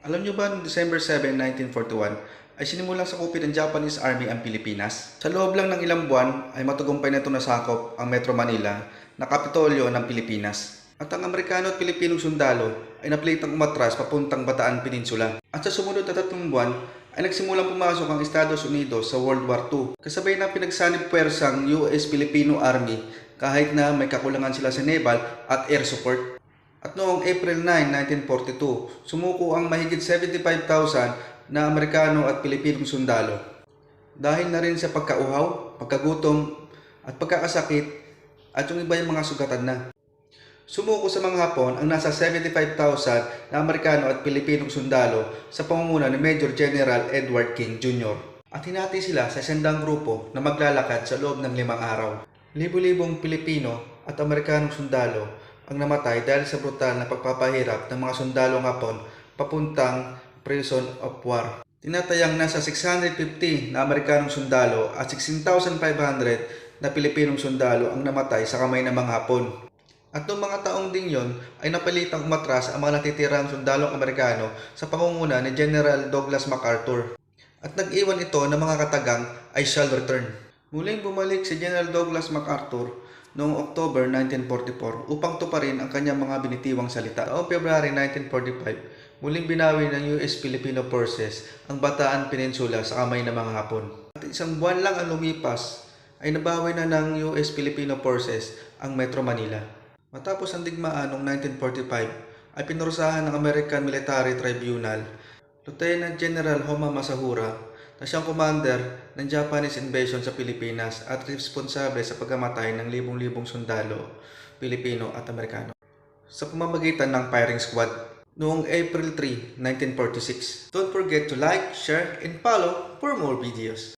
Alam nyo ba noong December 7, 1941 ay sinimulang sakupin ng Japanese Army ang Pilipinas? Sa loob lang ng ilang buwan ay matagumpay na ito nasakop ang Metro Manila na kapitolyo ng Pilipinas. At ang Amerikano at Pilipinong sundalo ay napilitang umatras papuntang Bataan Peninsula. At sa sumunod na 3 buwan ay nagsimulang pumasok ang Estados Unidos sa World War II. Kasabay ng pinagsanib puwersang US Filipino Army kahit na may kakulangan sila sa naval at air support. At noong April 9, 1942, sumuko ang mahigit 75,000 na Amerikano at Pilipinong sundalo. Dahil na rin sa pagkauhaw, pagkagutom, at pagkakasakit, at yung iba yung mga sugatan na. Sumuko sa mga Hapon ang nasa 75,000 na Amerikano at Pilipinong sundalo sa pangunguna ni Major General Edward King Jr. At hinati sila sa isandang grupo na maglalakad sa loob ng 5 araw. Libo-libong Pilipino at Amerikanong sundalo ang namatay dahil sa brutal na pagpapahirap ng mga sundalong Hapon papuntang prison of war. Tinatayang nasa 650 na Amerikanong sundalo at 16,500 na Pilipinong sundalo ang namatay sa kamay ng mga Hapon. At noong mga taong ding yon ay napalitang umatras ang mga natitirang sundalong Amerikano sa pangunguna ni General Douglas MacArthur. At nag-iwan ito ng mga katagang I shall return. Muling bumalik si General Douglas MacArthur noong October 1944 upang tuparin ang kanyang mga binitiwang salita. Noong February 1945, muling binawi ng US Filipino Forces ang Bataan Peninsula sa kamay ng mga Hapon. At isang buwan lang ang lumipas ay nabawi na ng US Filipino Forces ang Metro Manila. Matapos ang digmaan noong 1945 ay pinurusahan ng American Military Tribunal Lieutenant General Homa Masahura na siyang commander ng Japanese invasion sa Pilipinas at responsable sa pagkamatay ng libong-libong sundalo, Pilipino at Amerikano sa pamamagitan ng firing squad noong April 3, 1946. Don't forget to like, share, and follow for more videos.